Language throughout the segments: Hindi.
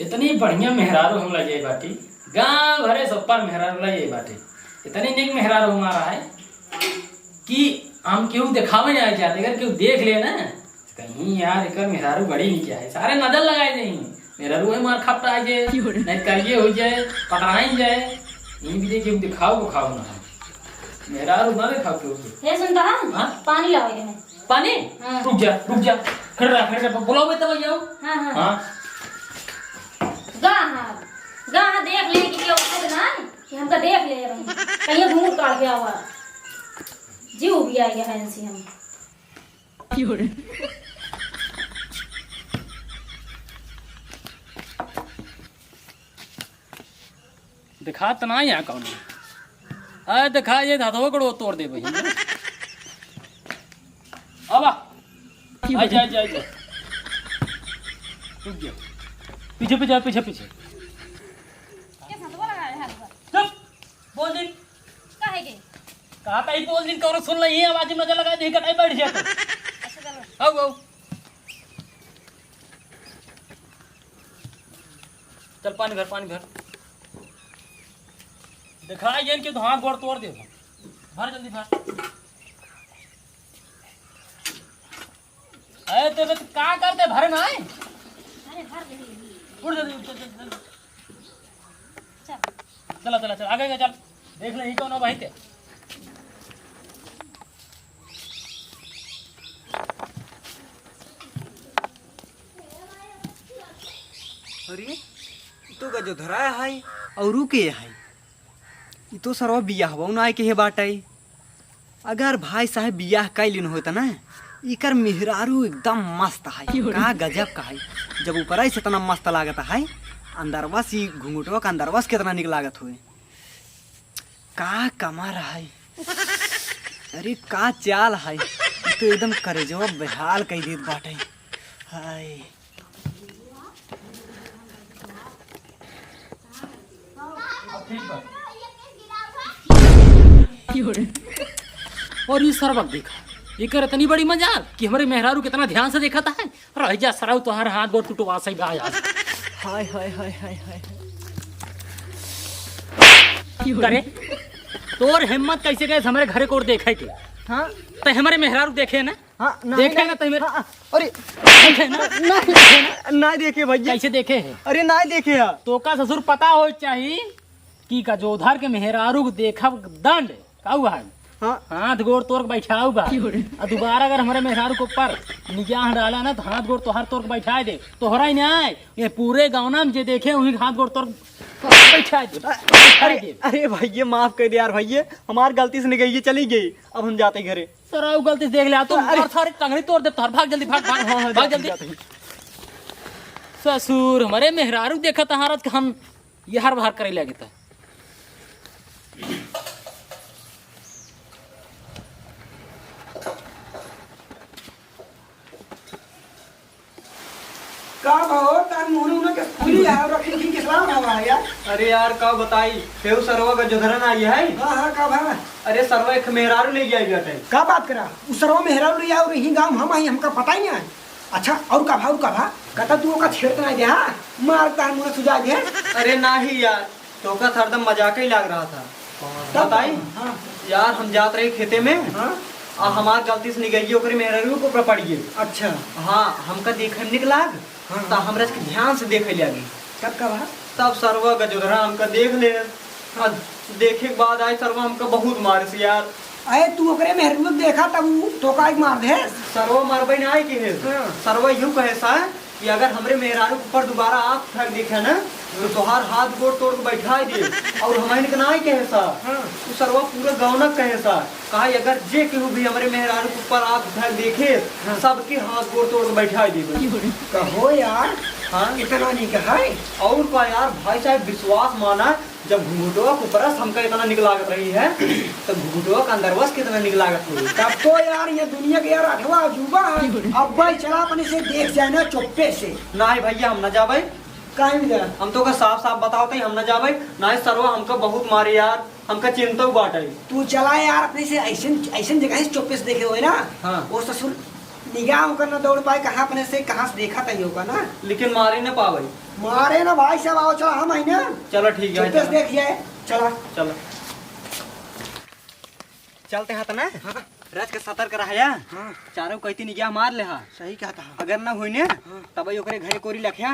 इतनी बढ़िया मेहरारू हम लगे बाटी, गांव भरे सब पर मेहरारू लगे बाटे। इतनी नेक मेहरारू हमारा है कि हम क्यों दिखावे नहीं चाहते, अगर क्यों देख ले ना कहीं यार एक मेहरारू बड़ी नहीं क्या है, सारे नजर लगाए नहीं मेहरारू है मार खपटा आ जाए नहीं करिए हो जाए पकड़ाई जाए, ये भी देखिए दिखाओ को खाओ ना मेहरारू ना दिखाओ क्यों ये सुनता है पानी लाओ के मैं पानी। रुक जा खड़ा बुलाओ बे तब जाओ। हां गा देख ले कि क्या होता है ना कि हम तो देख ले भाई कहीं घूर काट गया हुआ जीव भी आ गया है इनसे हम क्यों दिखा तना यहाँ कौन है दिखा ये धाधो कड़ो तोड़ दे भाई अब आ जा रुक जा पीछे बोल दिन काहे के कहा था बोल दिन कौन सुन रही है आवाज में नजर लगा दे कहीं बैठ जा अच्छा चलो आओ चल पानी भर दिखा ये कि हाथ गोड़ तोड़ दे भर जल्दी भर अरे तो क्या करते भरे ना है अरे भर दे उड़ जल्दी चल आगे चल देख ले ही कौन है भाई ते अरे तो गजो धराया है और के है ये तो सरवा बियाह ना के हे बाटे। अगर भाई साहब बियाह कैलिन होता ना इकर मेहरारू एकदम मस्त है का गजब का है। जब ऊपर ऐसे इतना मस्त लागत है अंदरवा सी घुंघटवा का अंदरवा कितना निक लागत हुए का कमर है। अरे का चाल है तो एकदम करेजवा बेहाल कह देत बाटे हाय। और ये सरबक देखा ये कर इतनी बड़ी मजाल कि हमारे मेहरारू कितना ध्यान से देखा था रह जा सराउ तो हर हाथ गोड़ टूटवा सही बा यार हाय हाय हाय हाय हाय करे तोर हिम्मत कैसे गए हमारे घरे को देखे के। हाँ तो हमारे मेहरारू देखे ना हाँ देखे ना तो अरे देखे ना ना देखे भैया कैसे देखे है अरे ना देखे है तो का ससुर पता हो चाहिए कि का जो उधार के मेहरारू देखा दंड का हुआ है। हाँ हाथ गोड़ तोड़ बैठाऊ बा और दोबारा अगर हमारे मेहरारू के ऊपर निगाह डाला ना तो हाथ गोड़ तोहर तोड़ बैठा दे तोहरा ही नहीं ये पूरे गाँव में जे देखे वही हाथ गोड़ तोड़ बैठा दे। अरे अरे भैया माफ कर दे यार भैया हमार गलती से निकल चली गई अब हम जाते घरे। सर गलती से देख लिया तो सारे टंगड़ी तोड़ दे तोहर भाग जल्दी भाग जल्दी। ससुर हमारे मेहरारू देखा तहारा हम ये हर बाहर करे लगे था का भाव तार मुहरे उना के खुली है और रखी की सलाम ना यार। अरे यार का बताई फेउ सरवा का जो धरन आई है। हां का भा अरे सरवा एक मेहरारू ले गया बेटे का बात करा उस सरवा मेहरारू ले आओ रही गांव हम आई हमका पता ही नहीं है। अच्छा और का भाव कहता तू का छेड़ता नहीं दे हां मार तार मुंह सुजा दे। अरे नहीं यार तो का हरदम मजाक ही लग रहा था बताई। हां यार हम जात रहे खेते में हां हमार गलती से निकल ओकरे मेहरारू को पड़िए। अच्छा हाँ हमका देखे निकला हाँ। तो हमरा के ध्यान से देखे लगी कब का भा तब सरवा गजोधरा हमका देख ले देखे के बाद आई सरवा हमका बहुत मारे से यार। अरे तू ओकरे मेहरारू देखा तब तो का मार दे सरवा मारबे ना आई के है। हाँ। सरवा यूं कहे सा कि अगर हमरे मेहरारू पर दोबारा आप फेंक देखे ना तो तोहार हाथ गोड़ तोड़ के बैठा दे और हमारे के ना ही कहे सा। तो सरवा पूरा गाँव न कहे सा कहा अगर जे केहू भी हमारे मेहरारू के ऊपर आप फेंक देखे सबके हाथ गोड़ तोड़ के बैठा दे। कहो यार हाँ इतना नहीं कहा है और का यार भाई साहब विश्वास माना जब घुघुटवा को परस हमका इतना निकलागत रही है तो घुघुटवा का अंदरवस कितना निकलागत हुई। तब तो यार ये दुनिया के यार 8वां अजूबा है। अब भाई चला अपने से देख जाना चुप्पे से नहीं भैया हम न जाबे काहे भी जा हम तो का साफ साफ बताओ तो हम न जाबे नहीं सरवा हमका बहुत मारे यार हमका चिंता बाटे। तू चला यार अपने से ऐसे जगह से चुप्पे से देखे हुए ना। हाँ। वो ससुर निगाह होकर ना दौड़ पाए कहाँ अपने से कहाँ से देखा था होगा ना। लेकिन मारे न पावे। मारे ना भाई साहब, आओ चलो हम है ना। चलो ठीक है, चुपके से देखिए, चलो चलो चलते हैं ना। हाँ। रज के सतर्क रहा। हाँ चारों कहती निगाह मार ले। सही कहा था। अगर ना हुई ने तब ओकरे घरे कोरी लखिया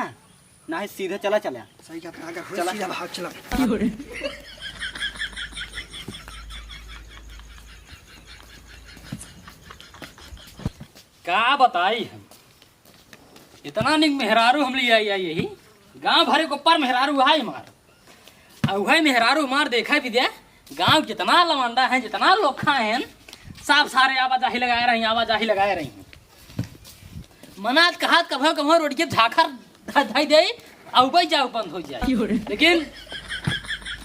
ना है सीधे चला चला। सही कहा था। अगर चला। सीधा भाग चला। का बताई हम इतना निक मेहरारू हम ले आई यही गांव भरे को पर मेहरारू है मार और वही मेहरारू मार देखा भी दिया गांव जितना लवंडा है जितना लोखा है सब सारे आवाजाही लगाए रही आवाजाही लगाए रही मनात कहा कभो कभो रोड के झाखर धाई दे अब जाओ बंद हो जाए लेकिन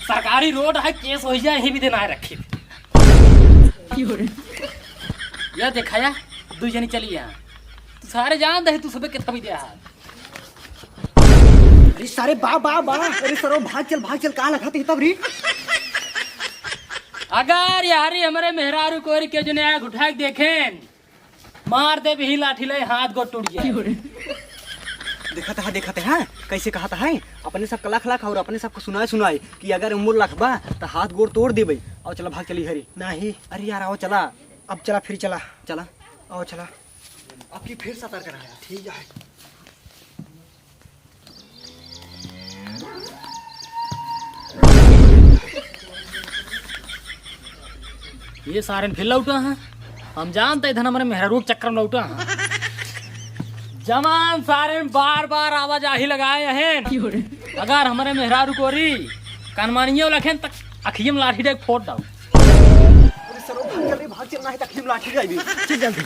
सरकारी रोड है केस हो जाए यही भी दिन आए रखे यह दिखाया दू जनी चली यहाँ तू सारे जान दे तू सुबह के थमी दिया अरे सारे बा बा बा, अरे सरो भाग चल कहाँ लगा थे तब री। अगर यारी हमारे मेहरारू कोरी के जने आग उठा के देखें मार दे भी लाठी ले हाथ गो टूट गया। देखते हैं कैसे कहा था है अपने सब कलाख लाख और अपने सबको सुनाए कि अगर उम्र लाख बा तो हाथ गोड़ तोड़ देबे। आओ चला भाग चली हरी। नहीं अरे यार आओ चला। अब चला फिर चला। चला आओ चला। आपकी फिर सतर्क रहा। ठीक है। ये सारे फिर लौटा है हम जानते इधर हमारे मेहरारू के चक्कर में लौटा है जवान सारे बार बार आवाजाही लगाए हैं अगर हमारे मेहरारू कोरी कनमानियों लखें तक अखियम लाठी दे फोड़ दाऊ। अरे सरो भाग चल नहीं तक लाठी जाएगी। चल जल्दी।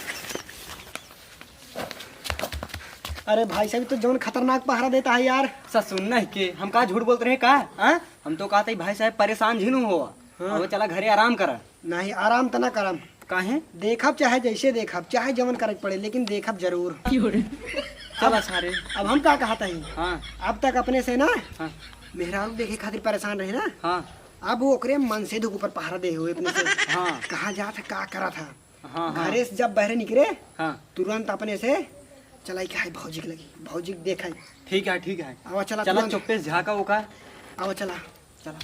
अरे भाई साहब तो जौन खतरनाक पहरा देता है यार। सच सुनना है कि हम कहा झूठ बोलते रहे का। हाँ? हम तो कहते भाई साहब परेशान झिनू हो। हाँ। चला घरे आराम करा। नहीं आराम तो ना करम। काहे देखब चाहे जैसे देखब चाहे जवन करे पड़े लेकिन देखब जरूर। चला सारे। अब हम क्या कहता ही। हाँ अब तक अपने से ना हाँ मेहरारू देखे खातिर परेशान रहे ना। हाँ अब वो ओकरे मन से धूप ऊपर पहरा दे हुए अपने से। हाँ कहाँ जा था का करा था। हाँ हाँ घरे से जब बहरे निकले हाँ तुरंत अपने से चलाई के भौजी के लगी भौजी के देखा। ठीक है। आवा चला चला तुरंत। चुप्पे से झाका उका। आवा चला। चला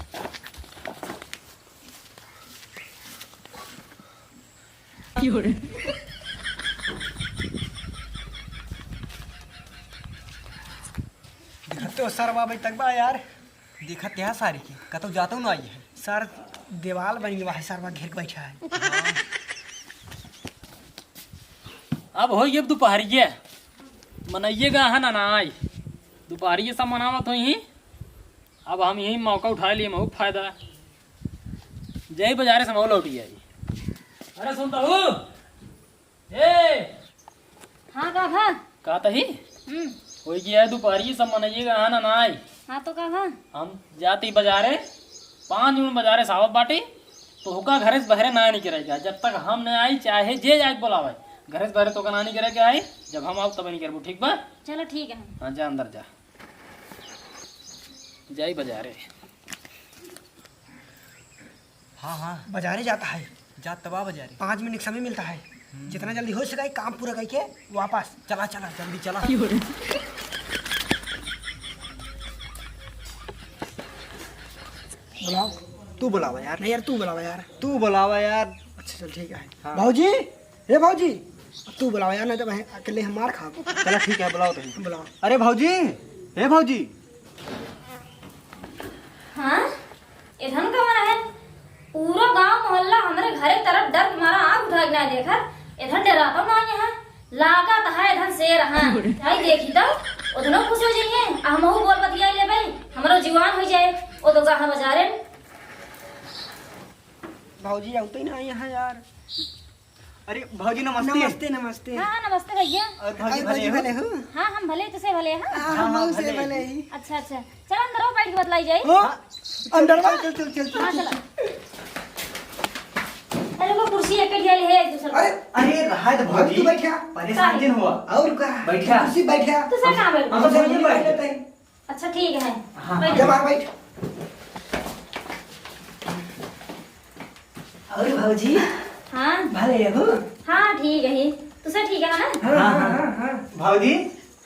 तो सर बाबा तक बा यार। देखा क्या सारी की कतो जाता हूँ ना आई है। सर दीवाल बन गया है सर बा घेर के बैठा है। अब हो ये दोपहरिए मनाइएगा है ना आई दोपहरिए सब मनावत हो यही अब हम यही मौका उठा लिए बहुत फायदा जय बाजारे से मऊ लौटी आई। अरे सुनता हूँ हाँ का तही हो गया दोपहरिए सब मनाइएगा है ना आई। हाँ तो का हम जाती बाजारे 5 मिनट बाजारे सावत बाटी तो हुका घरे से बहरे ना नहीं करेगा जब तक हम न आई चाहे जे जाके बोलावे घरे से बहरे तो का ना नहीं करेगा आई जब हम आओ तब नहीं करबो ठीक बा। चलो ठीक है। हाँ जा अंदर जा जाई बाजारे। हाँ बाजारे जाता है। जा तबा बाजारे 5 मिनट समय मिलता है जितना जल्दी हो सके काम पूरा करके वापस। चला जल्दी चला। बुलाओ। तू बुलावा यार। नहीं यार तू बुलावा यार। तू बुलावा यार। अच्छा चल ठीक है। हाँ। भाजी हे भाजी तू बुलावा यार नहीं तो मैं अकेले हम मार खा। चला ठीक है बुलाओ तुम। बुलाओ। अरे भाजी हे भाजी। हाँ इधर का मना है पूरा गांव मोहल्ला हमारे घरे तरफ डर के मारा आँख उठा के ना देखा इधर डराता ना यहाँ लागत है इधर शेर। हाँ भाई देखी तो उधर खुश हो जाइए हम बोल बतिया ले भाई हमारा जीवान हो जाए वो तो कहाँ बाजारे। भाजी आते ही ना यहाँ यार। अरे भाजी नमस्ते। नमस्ते नमस्ते। हाँ नमस्ते भैया। और भाजी भाजी भले हो। हाँ हम भले तुसे भले हैं। हाँ हम से भले ही। अच्छा चल अंदर आओ बैठ के बतलाई जाए। हो अंदर बा चल हाँ चला अरे वो कुर्सी एक है एक दूसरा। अरे रहा तो भाजी तू बैठा परेशान दिन हुआ और का बैठा। कुर्सी बैठा। तू सर कहाँ बैठ। हम सब यहीं बैठे। अच्छा ठीक है। हाँ। बैठ। जब आ बैठ। और भाजी हाँ भले हो। हाँ ठीक है। तो सब ठीक है ना? हाँ। भाऊजी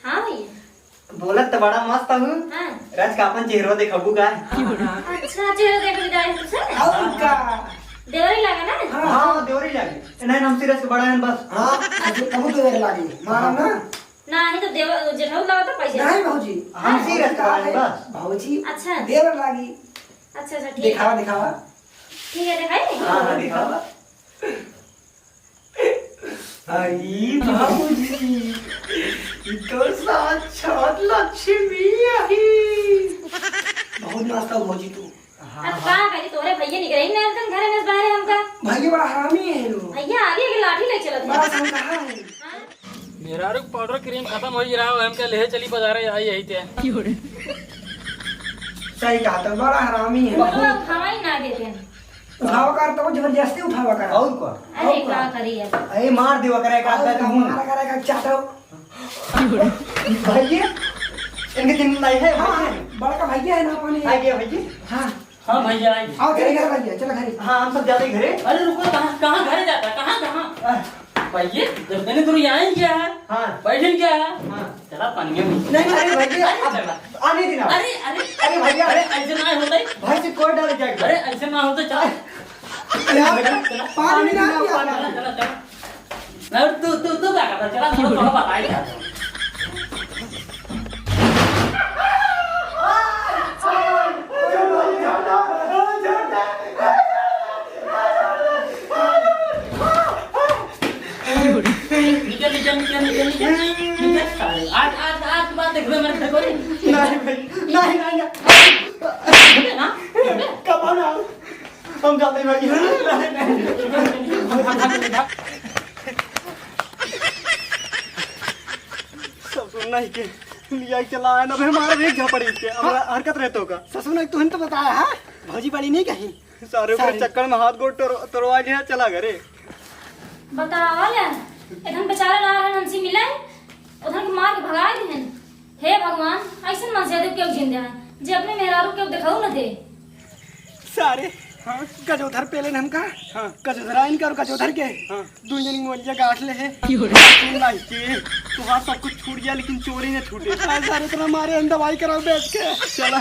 हाँ भैया। बोलत तो बड़ा मस्त हूँ। हाँ। राज का अपन चेहरा देखबू का? अच्छा चेहरा देख ले जाए तुझसे? और का? देवरी लगा ना? हाँ देवरी लागे। नहीं हम सिरस के बड़ा है बस। हाँ कबू तो देर लागी मारा ना। नहीं तो देव जेठाऊ लगा तो पैसे। नहीं भाऊजी हम सिरस के बड़ा है बस। भाऊजी अच्छा देर लागी। अच्छा ठीक है। दिखावा ठीक है दिखाई। हाँ दिखावा। आई भाऊजी तो साक्षात लक्ष्मी आई। बहुत मस्त हो भाऊजी तू। अब का करी तोरे भैया निकले ही नहीं तन घरे में बाहर हमका। भैया बड़ा हरामी है लो। भैया आगे की लाठी ले चलत बड़ा है। संगा है। मेरा रुक पाउडर क्रीम खत्म हो ही रहा है, हम क्या ले चली बाजारे आई यही थे। सही कहा तो बड़ा हरामी है। बबुआ उठावा ही ना देते हैं। उठावा कर तो जबरदस्ती उठावा कर। और का? अरे क्या करी अब? अरे मार दिवा करे का आदत हूँ। मारा करेगा चाटो। भैया इनके दिन नहीं है हाँ भैया। बड़ा का भैया है ना अपने। आ गया भैया। हाँ हाँ भैया आई। आओ तेरे घर भैया चलो घर। हाँ हम सब जाते हैं घरे। अरे रुको, कहाँ घरे जाता, कहाँ भैया जब मैंने तुम यहाँ ही किया है, हाँ बैठन क्या है, हाँ। चला पानी में। नहीं अरे भैया चला। आने देना। अरे अरे अरे भैया अरे ऐसे ना होता, भाई से कोई डाल जाएगा। अरे ऐसे ना होता, चला पानी ना पिया। चला चला चला। और तू क्या करता, चला मुझे थोड़ा बताई था। निकल आज बात देख रहे मेरे को नहीं कब आना हम जाते हैं भैया। सब सुनना ही के लिया चला है ना भाई हमारा भी झपड़ी के हमारा हरकत रहतो का ससुर ने तुहन तो बताया है भौजी बड़ी नहीं कही। सारे ऊपर चक्कर में हाथ गोड़ तोड़वा लिया चला घरे। बतावा ले एकदम बेचारा ना रहन हमसे मिले उधर के मार के भगा दिहन। हे भगवान ऐसन मस्जिद क्यों जिंदा है जे अपने मेहरारू क्यों दिखाऊ न दे। सारे हाँ गजोधर पेले हमका। हाँ गजोधरा इनका और गजोधर के। हाँ दो जन मोलिया गाठ ले है। सुन लाई के तो हाथ सब कुछ छूट गया लेकिन चोरी ने छूटे। सारे इतना मारे हम दवाई कराओ बैठ के चला।